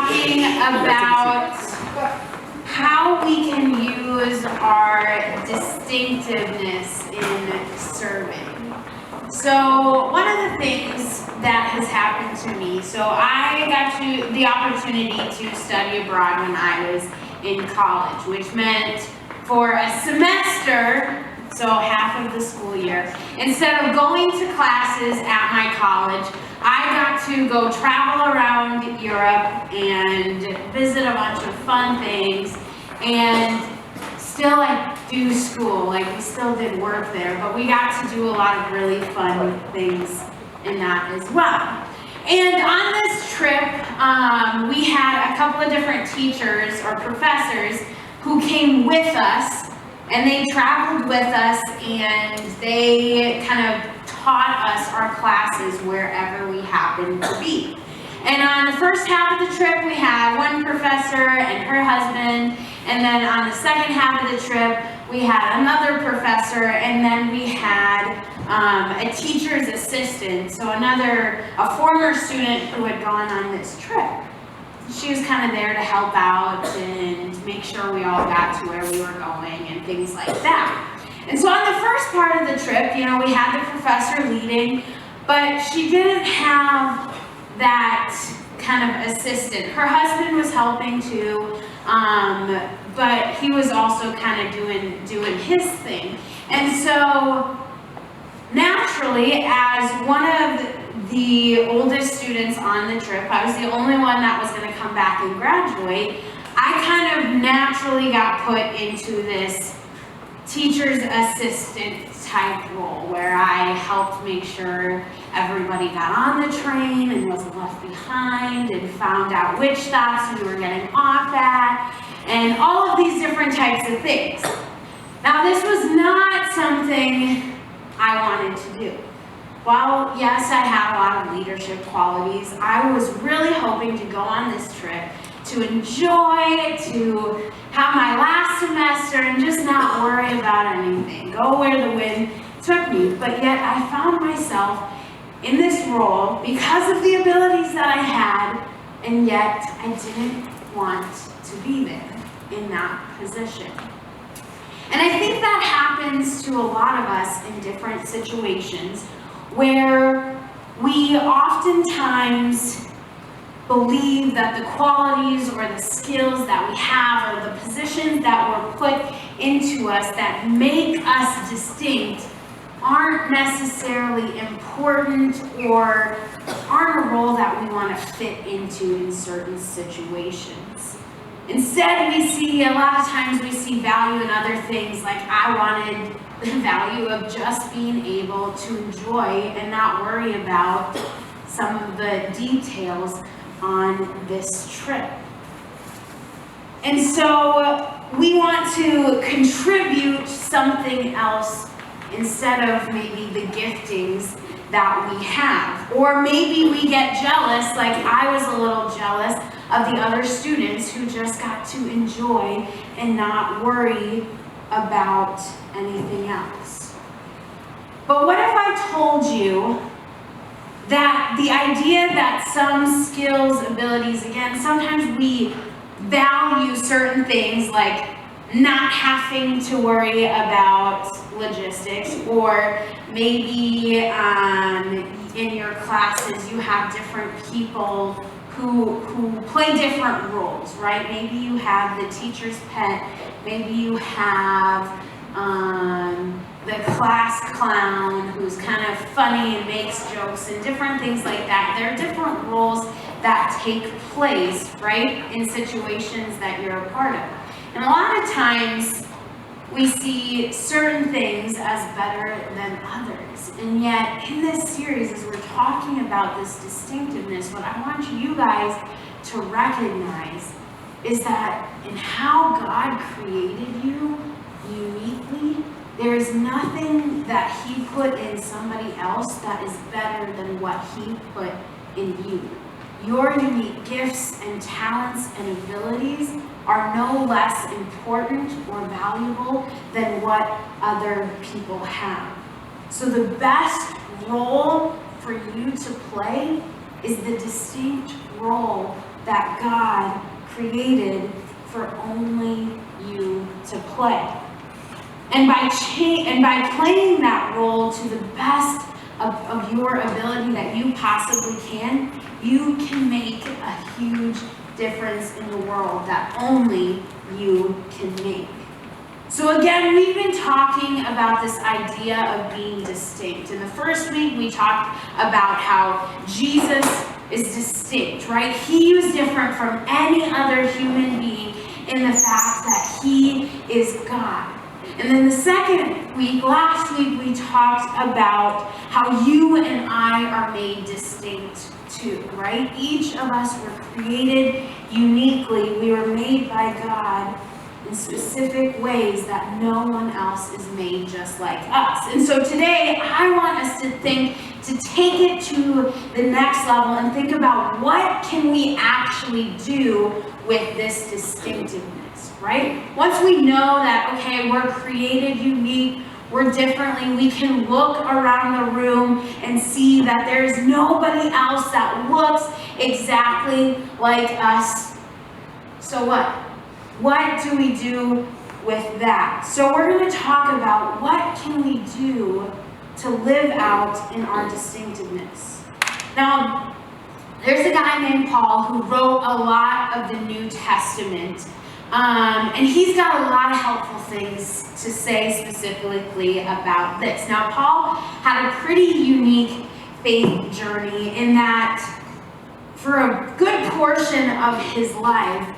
talking about how we can use our distinctiveness in serving. So one of the things that has happened to me, so I got the opportunity to study abroad when I was in college, which meant for a semester, so half of the school year, instead of going to classes at my college, I got to go travel around Europe and visit a bunch of fun things, and still do school, we still did work there, but we got to do a lot of really fun things in that as well. And on this trip, we had a couple of different teachers or professors who came with us, and they traveled with us, and they kind of taught us our classes wherever we happened to be. And on the first half of the trip, we had one professor and her husband, and then on the second half of the trip, we had another professor, and then we had a teacher's assistant, so a former student who had gone on this trip. She was kind of there to help out and make sure we all got to where we were going and things like that. And so on the first part of the trip, we had the professor leading, but she didn't have that kind of assistant. Her husband was helping too, but he was also kind of doing his thing. And so naturally, as one of the oldest students on the trip, I was the only one that was going to come back and graduate. I kind of naturally got put into this teacher's assistant type role where I helped make sure everybody got on the train and wasn't left behind, and found out which stops we were getting off at, and all of these different types of things. Now, this was not something I wanted to do. While, yes, I have a lot of leadership qualities, I was really hoping to go on this trip to enjoy, to have my last semester and just not worry about anything, go where the wind took me. But yet I found myself in this role because of the abilities that I had, and yet I didn't want to be there in that position. And I think that happens to a lot of us in different situations where we oftentimes believe that the qualities or the skills that we have or the positions that were put into us that make us distinct aren't necessarily important or aren't a role that we want to fit into in certain situations. Instead, a lot of times we see value in other things, like I wanted the value of just being able to enjoy and not worry about some of the details on this trip. And so we want to contribute something else instead of maybe the giftings that we have. Or maybe we get jealous, like I was a little jealous of the other students who just got to enjoy and not worry about anything else. But what if I told you that the idea that some skills, abilities, again, sometimes we value certain things like not having to worry about logistics, or maybe in your classes you have different people who play different roles, right? Maybe you have the teacher's pet, maybe you have the class clown who's kind of funny and makes jokes and different things like that. There are different roles that take place, right, in situations that you're a part of. And a lot of times we see certain things as better than others. And yet in this series, as we're talking about this distinctiveness, what I want you guys to recognize is that in how God created you uniquely, there is nothing that He put in somebody else that is better than what He put in you. Your unique gifts and talents and abilities are no less important or valuable than what other people have. So the best role for you to play is the distinct role that God created for only you to play. And by playing that role to the best of your ability that you possibly can, you can make a huge difference in the world that only you can make. So again, we've been talking about this idea of being distinct. In the first week, we talked about how Jesus is distinct, right? He was different from any other human being in the fact that he is God. And then the second week, last week, we talked about how you and I are made distinct too, right? Each of us were created uniquely. We were made by God in specific ways that no one else is made just like us. And so today, I want us to take it to the next level and think about what can we actually do with this distinctiveness, right? Once we know that, okay, we're created unique, we're differently, we can look around the room and see that there's nobody else that looks exactly like us. So what? What do we do with that? So we're going to talk about what can we do to live out in our distinctiveness. Now, there's a guy named Paul who wrote a lot of the New Testament, and he's got a lot of helpful things to say specifically about this. Now, Paul had a pretty unique faith journey in that for a good portion of his life,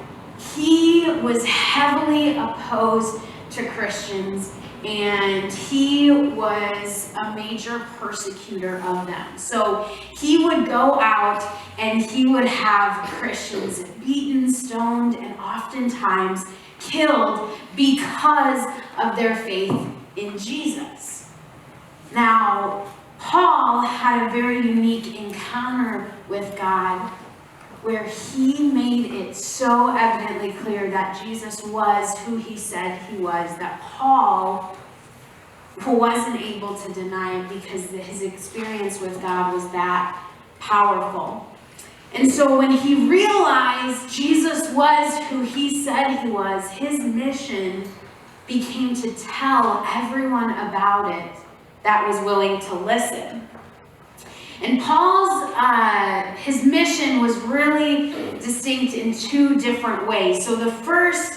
he was heavily opposed to Christians, and he was a major persecutor of them. So he would go out and he would have Christians beaten, stoned, and oftentimes killed because of their faith in Jesus. Now, Paul had a very unique encounter with God where he made it so evidently clear that Jesus was who he said he was, that Paul wasn't able to deny it because his experience with God was that powerful. And so when he realized Jesus was who he said he was, his mission became to tell everyone about it that was willing to listen. And Paul's, his mission was really distinct in two different ways. So the first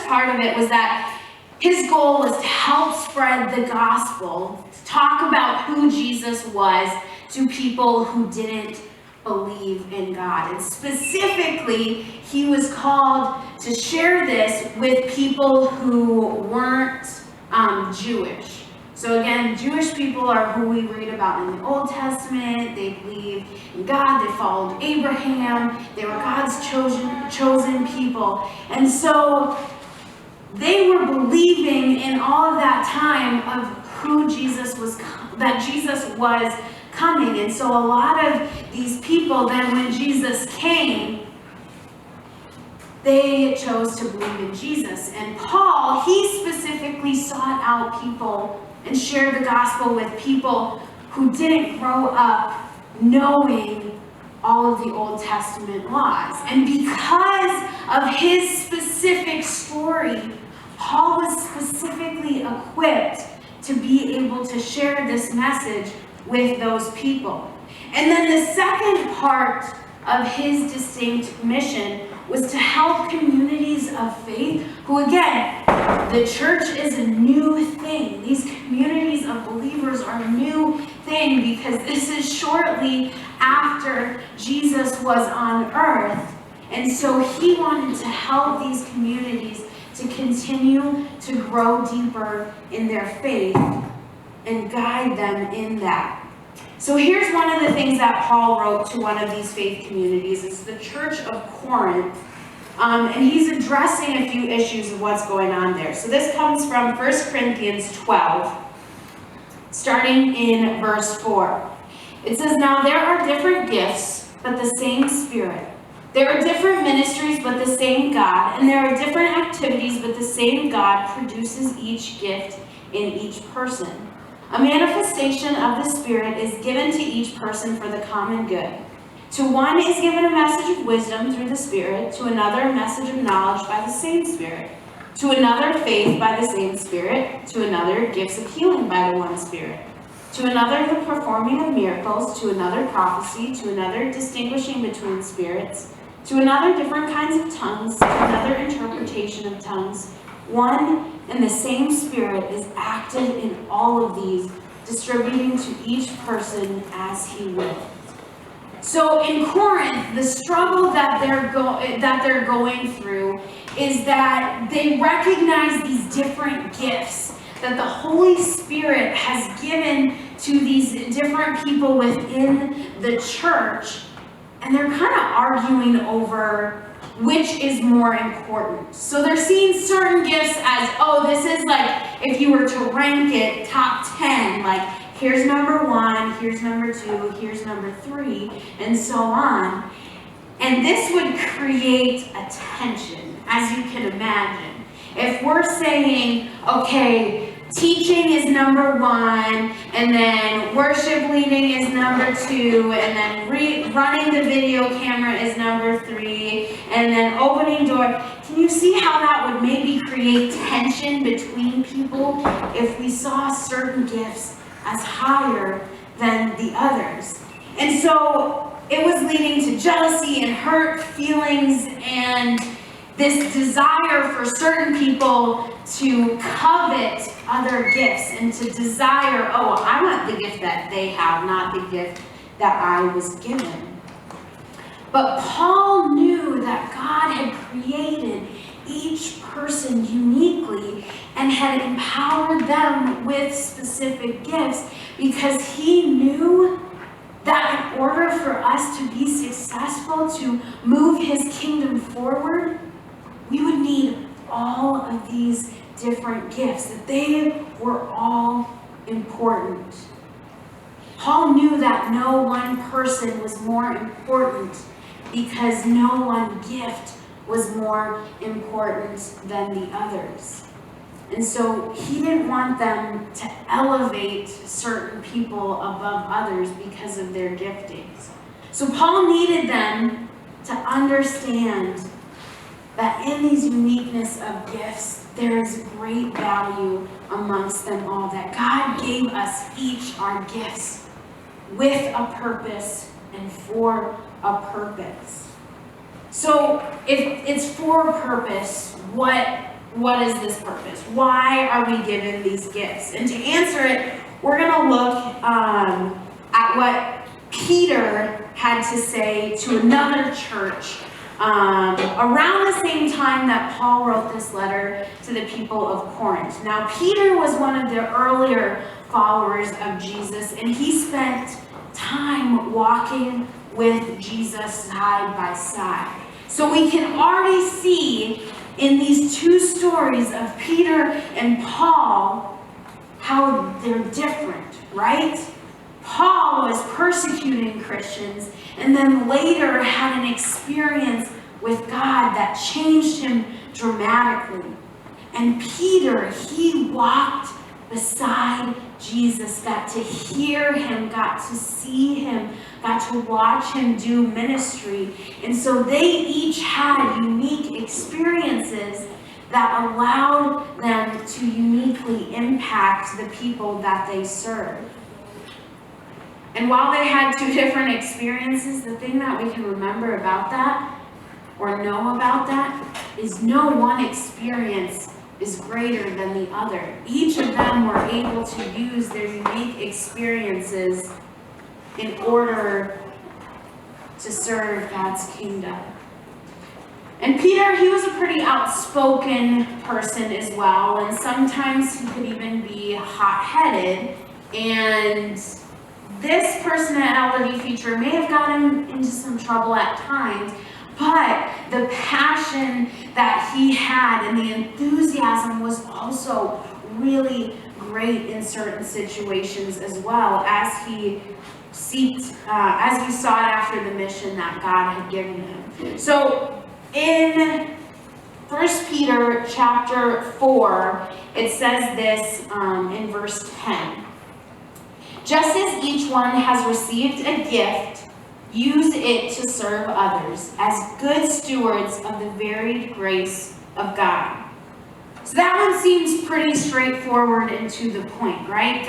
part of it was that his goal was to help spread the gospel, to talk about who Jesus was to people who didn't believe in God. And specifically, he was called to share this with people who weren't Jewish. So again, Jewish people are who we read about in the Old Testament. They believed in God. They followed Abraham. They were God's chosen people. And so they were believing in all of that time of who Jesus was, that Jesus was coming. And so a lot of these people, then when Jesus came, they chose to believe in Jesus. And Paul, he specifically sought out people and shared the gospel with people who didn't grow up knowing all of the Old Testament laws. And because of his specific story, Paul was specifically equipped to be able to share this message with those people. And then the second part of his distinct mission was to help communities of faith who, again, the church is a new thing. These communities of believers are a new thing because this is shortly after Jesus was on earth. And so he wanted to help these communities to continue to grow deeper in their faith and guide them in that. So here's one of the things that Paul wrote to one of these faith communities. It's the Church of Corinth. And he's addressing a few issues of what's going on there. So this comes from 1 Corinthians 12, starting in verse 4. It says, "Now there are different gifts, but the same Spirit. There are different ministries, but the same God. And there are different activities, but the same God produces each gift in each person. A manifestation of the Spirit is given to each person for the common good. To one is given a message of wisdom through the Spirit, to another a message of knowledge by the same Spirit, to another faith by the same Spirit, to another gifts of healing by the one Spirit, to another the performing of miracles, to another prophecy, to another distinguishing between spirits, to another different kinds of tongues, to another interpretation of tongues. One and the same Spirit is active in all of these, distributing to each person as he will. So in Corinth, the struggle that they're going through is that they recognize these different gifts that the Holy Spirit has given to these different people within the church, and they're kind of arguing over which is more important. So they're seeing certain gifts as, oh, this is like, if you were to rank it top 10, like, here's number 1, here's number 2, here's number 3, and so on. And this would create a tension, as you can imagine. If we're saying, okay, teaching is number 1, and then worship leading is number 2, and then running the video camera is number 3, and then opening door. Can you see how that would maybe create tension between people if we saw certain gifts as higher than the others? And so it was leading to jealousy and hurt feelings and this desire for certain people to covet other gifts and to desire, oh, I want the gift that they have, not the gift that I was given. But Paul knew that God had created each person uniquely and had empowered them with specific gifts, because he knew that in order for us to be successful, to move his kingdom forward, we would need all of these different gifts, that they were all important. Paul knew that no one person was more important because no one gift was more important than the others. And so he didn't want them to elevate certain people above others because of their giftings. So Paul needed them to understand that in these uniqueness of gifts, there is great value amongst them all. That God gave us each our gifts with a purpose and for a purpose. So if it's for a purpose, what is this purpose? Why are we given these gifts? And to answer it, we're going to look at what Peter had to say to another church around the same time that Paul wrote this letter to the people of Corinth. Now, Peter was one of the earlier followers of Jesus, and he spent time walking with Jesus side by side. So we can already see in these two stories of Peter and Paul how they're different, right? Paul was persecuting Christians and then later had an experience with God that changed him dramatically. And Peter, he walked beside Jesus, got to hear him, got to see him, got to watch him do ministry. And so they each had unique experiences that allowed them to uniquely impact the people that they served. And while they had two different experiences, the thing that we can remember about that, or know about that, is no one experience is greater than the other. Each of them were able to use their unique experiences in order to serve God's kingdom. And Peter, he was a pretty outspoken person as well, and sometimes he could even be hot-headed, and this personality feature may have gotten him into some trouble at times, but the passion that he had and the enthusiasm was also really great in certain situations as well, as he sought after the mission that God had given him. So in 1 Peter chapter 4, it says this in verse 10. Just as each one has received a gift, use it to serve others as good stewards of the varied grace of God. So that one seems pretty straightforward and to the point, right?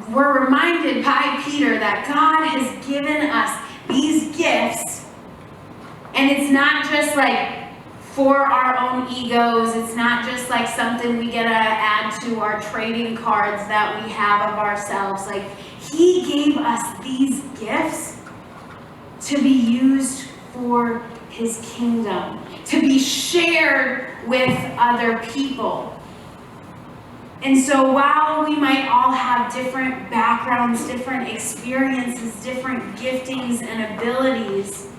We're reminded by Peter that God has given us these gifts, and it's not just like for our own egos. It's not just like something we get to add to our trading cards that we have of ourselves. Like, He gave us these gifts to be used for His kingdom, to be shared with other people. And so while we might all have different backgrounds, different experiences, different giftings and abilities,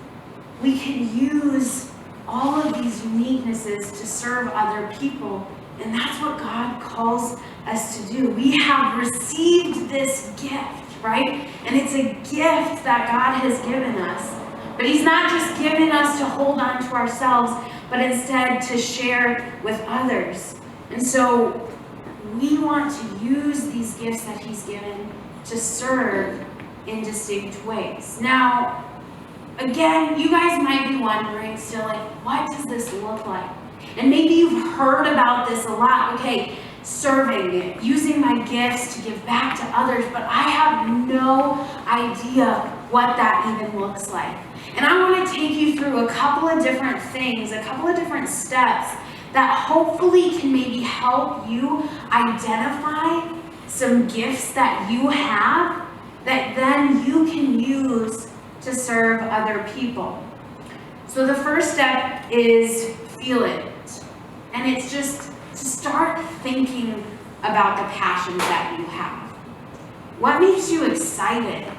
we can use all of these uniquenesses to serve other people. And that's what God calls us to do. We have received this gift, right? And it's a gift that God has given us. But He's not just giving us to hold on to ourselves, but instead to share with others. And so we want to use these gifts that He's given to serve in distinct ways. Now, again, you guys might be wondering still, like, what does this look like? And maybe you've heard about this a lot. Okay, serving, using my gifts to give back to others, but I have no idea what that even looks like. And I want to take you through a couple of different things, a couple of different steps that hopefully can maybe help you identify some gifts that you have that then you can use to serve other people. So the first step is feel it. And it's just to start thinking about the passions that you have. What makes you excited?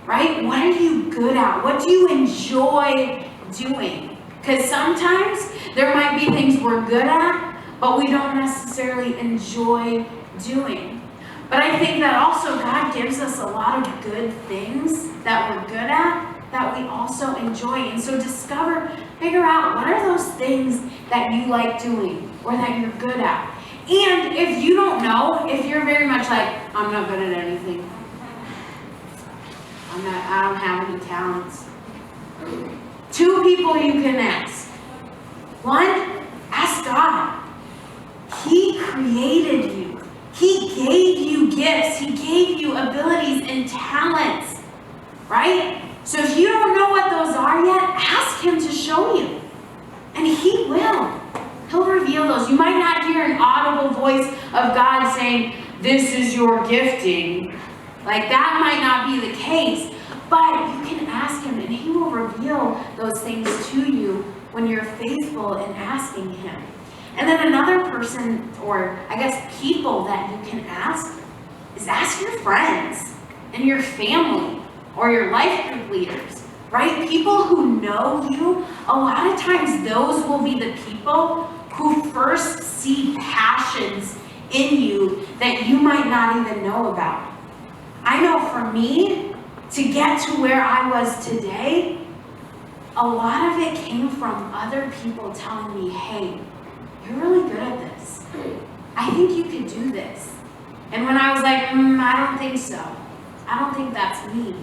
Right? What are you good at? What do you enjoy doing? Because sometimes there might be things we're good at, but we don't necessarily enjoy doing. But I think that also God gives us a lot of good things that we're good at that we also enjoy. And so figure out what are those things that you like doing or that you're good at. And if you don't know, if you're very much like, I'm not good at anything. I don't have any talents. Two people you can ask. One, ask God. He created you. He gave you gifts. He gave you abilities and talents, right? So if you don't know what those are yet, ask Him to show you. And He will. He'll reveal those. You might not hear an audible voice of God saying, this is your gifting. Like, that might not be the case. But you can ask Him, and He will reveal those things to you when you're faithful in asking Him. And then another person, or I guess people that you can ask, is ask your friends and your family or your life group leaders, right? People who know you, a lot of times those will be the people who first see passions in you that you might not even know about. I know for me, to get to where I was today, a lot of it came from other people telling me, hey, you're really good at this. I think you could do this. And when I was like, I don't think so. I don't think that's me.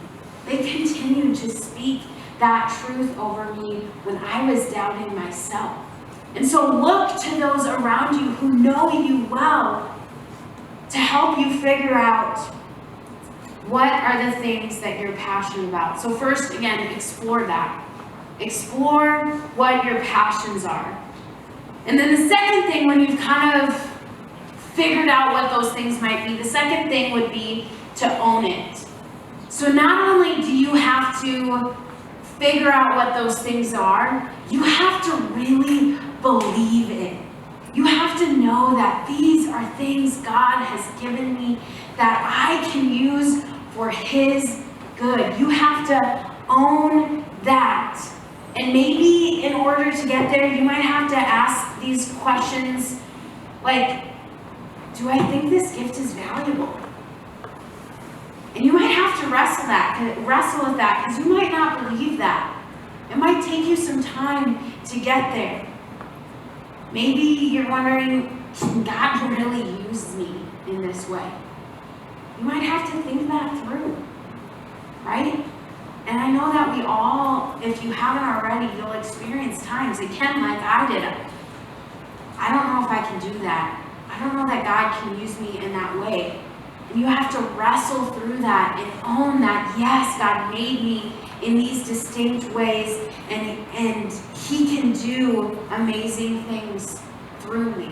They continued to speak that truth over me when I was doubting myself. And so look to those around you who know you well to help you figure out what are the things that you're passionate about. So first, again, explore that. Explore what your passions are. And then the second thing, when you've kind of figured out what those things might be, the second thing would be to own it. So not only do you have to figure out what those things are, you have to really believe it. You have to know that these are things God has given me that I can use for His good. You have to own that. And maybe in order to get there, you might have to ask these questions like, do I think this gift is valuable? And you might have to wrestle with that because you might not believe that. It might take you some time to get there. Maybe you're wondering, can God really use me in this way? You might have to think that through. right? And I know that we all, if you haven't already, you'll experience times, again, like I did. I don't know if I can do that. I don't know that God can use me in that way. And you have to wrestle through that and own that, yes, God made me in these distinct ways, and He can do amazing things through me.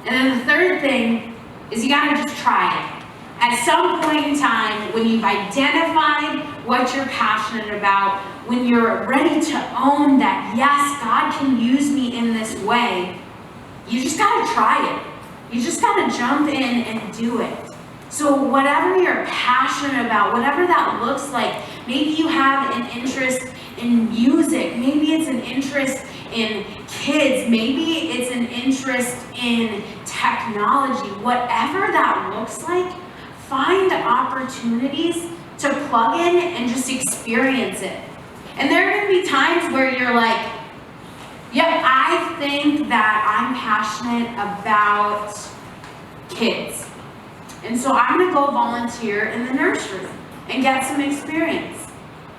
And then the third thing is you gotta just try it. At some point in time, when you've identified what you're passionate about, when you're ready to own that, yes, God can use me in this way, you just gotta try it. You just gotta jump in and do it. So whatever you're passionate about, whatever that looks like, maybe you have an interest in music, maybe it's an interest in kids, maybe it's an interest in technology, whatever that looks like, find opportunities to plug in and just experience it. And there are going to be times where you're like, yep, I think that I'm passionate about kids. And so I'm going to go volunteer in the nursery and get some experience.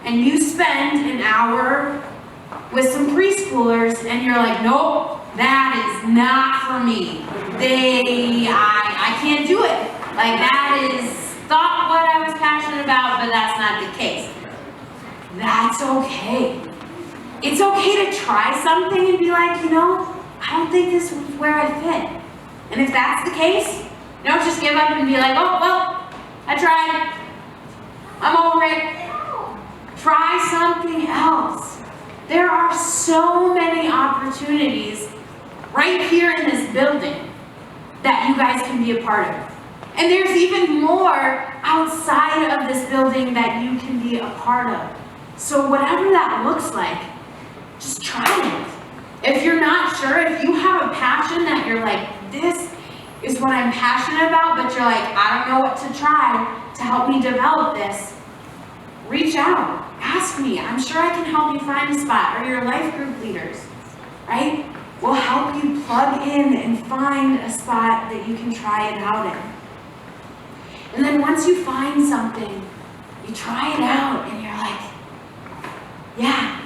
And you spend an hour with some preschoolers and you're like, nope, that is not for me. I can't do it. Like, that is thought what I was passionate about, but that's not the case. That's okay. It's okay to try something and be like, I don't think this is where I fit. And if that's the case, don't just give up and be like, oh, well, I tried. I'm over it. Try something else. There are so many opportunities right here in this building that you guys can be a part of. And there's even more outside of this building that you can be a part of. So whatever that looks like, just try it. If you're not sure, if you have a passion that you're like, this is what I'm passionate about, but you're like, I don't know what to try to help me develop this, reach out, ask me. I'm sure I can help you find a spot, or your life group leaders, right? Will help you plug in and find a spot that you can try it out in. And then once you find something, you try it out and you're like, yeah,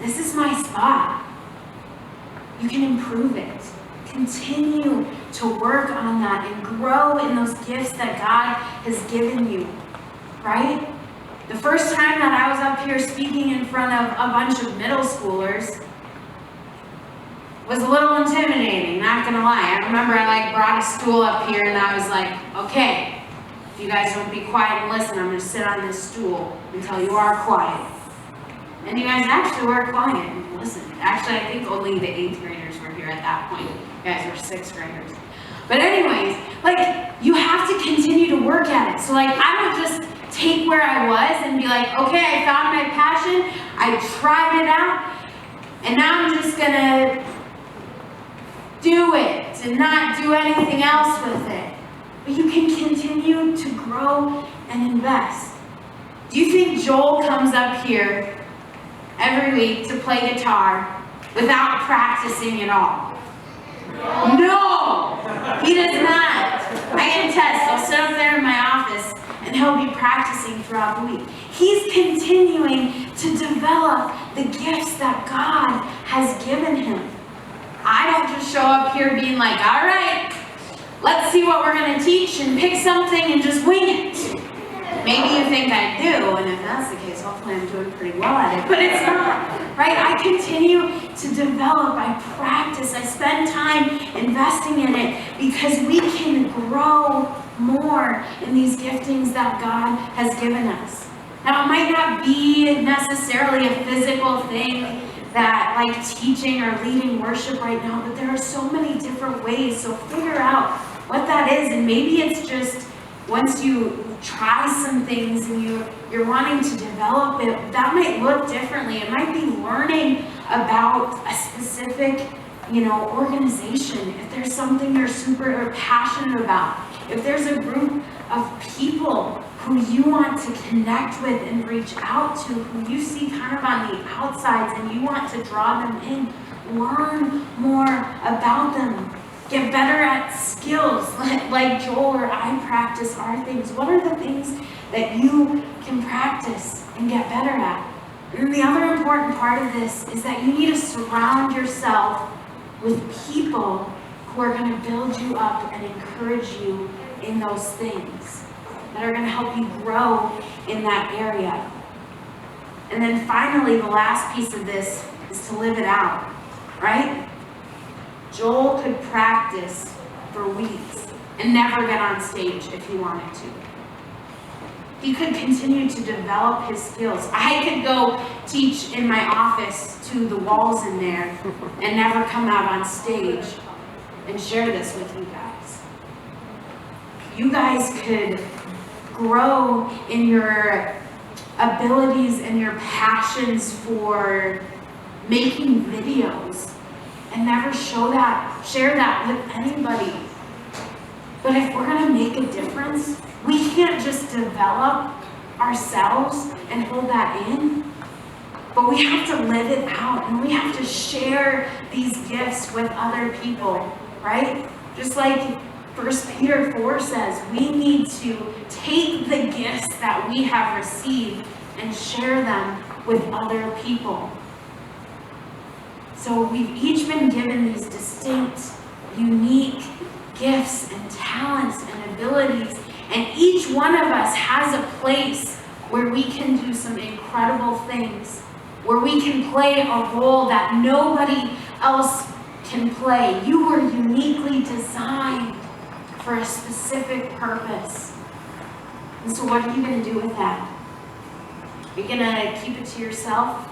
this is my spot. You can improve it. Continue to work on that and grow in those gifts that God has given you, right? The first time that I was up here speaking in front of a bunch of middle schoolers was a little intimidating, not gonna lie. I remember I brought a stool up here and I was like, okay, if you guys don't be quiet and listen, I'm gonna sit on this stool until you are quiet. And you guys actually were quiet and listened. Actually, I think only the 8th graders were here at that point. You guys were 6th graders. But anyways, you have to continue to work at it. So I don't just take where I was and be like, okay, I found my passion, I tried it out, and now I'm just gonna do it and not do anything else with it. But you can continue to grow and invest. Do you think Joel comes up here every week to play guitar without practicing at all? No, he does not. I can attest. I'll sit up there in my office and he'll be practicing throughout the week. He's continuing to develop the gifts that God has given him. I don't just show up here being like, all right, let's see what we're going to teach and pick something and just wing it. Maybe you think I do, and if that's the case, hopefully I'm doing pretty well at it, but it's not, right? I continue to develop, I practice, I spend time investing in it because we can grow more in these giftings that God has given us. Now, it might not be necessarily a physical thing that like teaching or leading worship right now, but there are so many different ways, so figure out what that is, and maybe it's just once you try some things and you're wanting to develop it, that might look differently. It might be learning about a specific, organization. If there's something you're super passionate about, if there's a group of people who you want to connect with and reach out to, who you see kind of on the outsides and you want to draw them in, learn more about them. Get better at skills like Joel or I practice our things. What are the things that you can practice and get better at. And the other important part of this is that you need to surround yourself with people who are going to build you up and encourage you in those things, that are going to help you grow in that area. And then finally, the last piece of this is to live it out, right? Joel could practice for weeks and never get on stage if he wanted to. He could continue to develop his skills. I could go teach in my office to the walls in there and never come out on stage and share this with you guys. You guys could grow in your abilities and your passions for making videos and never share that with anybody. But if we're gonna make a difference, we can't just develop ourselves and hold that in, but we have to live it out, and we have to share these gifts with other people, right? Just like 1 Peter 4 says, we need to take the gifts that we have received and share them with other people. So we've each been given these distinct, unique gifts and talents and abilities, and each one of us has a place where we can do some incredible things, where we can play a role that nobody else can play. You were uniquely designed for a specific purpose. And so what are you going to do with that? Are you going to keep it to yourself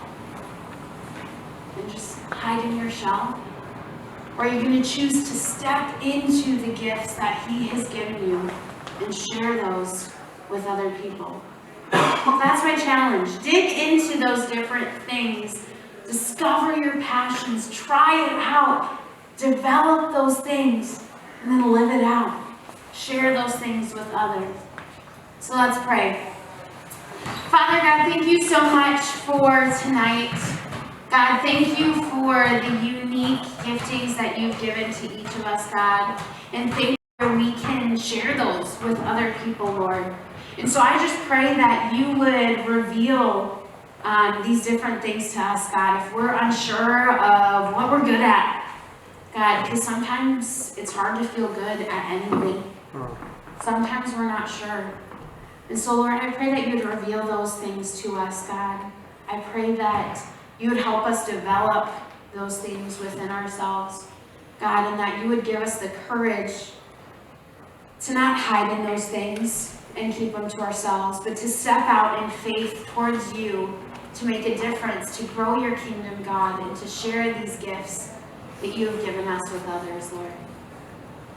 and just hide in your shell? Or are you going to choose to step into the gifts that He has given you and share those with other people? That's my challenge. Dig into those different things. Discover your passions. Try it out. Develop those things. And then live it out. Share those things with others. So let's pray. Father God, thank you so much for tonight. God, thank you for the unique giftings that you've given to each of us, God. And thank you that we can share those with other people, Lord. And so I just pray that you would reveal these different things to us, God, if we're unsure of what we're good at, God, because sometimes it's hard to feel good at anything. Sometimes we're not sure. And so, Lord, I pray that you would reveal those things to us, God. I pray that you would help us develop those things within ourselves, God, and that you would give us the courage to not hide in those things and keep them to ourselves, but to step out in faith towards you to make a difference, to grow your kingdom, God, and to share these gifts that you have given us with others, Lord.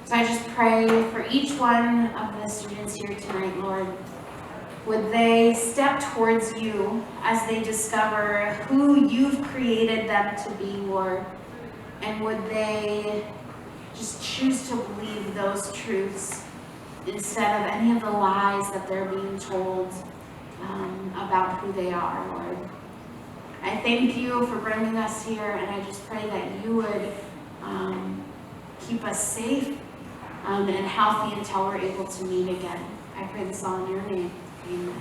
So I just pray for each one of the students here tonight, Lord. Would they step towards you as they discover who you've created them to be, Lord? And would they just choose to believe those truths instead of any of the lies that they're being told about who they are, Lord? I thank you for bringing us here, and I just pray that you would keep us safe and healthy until we're able to meet again. I pray this all in your name. Amen.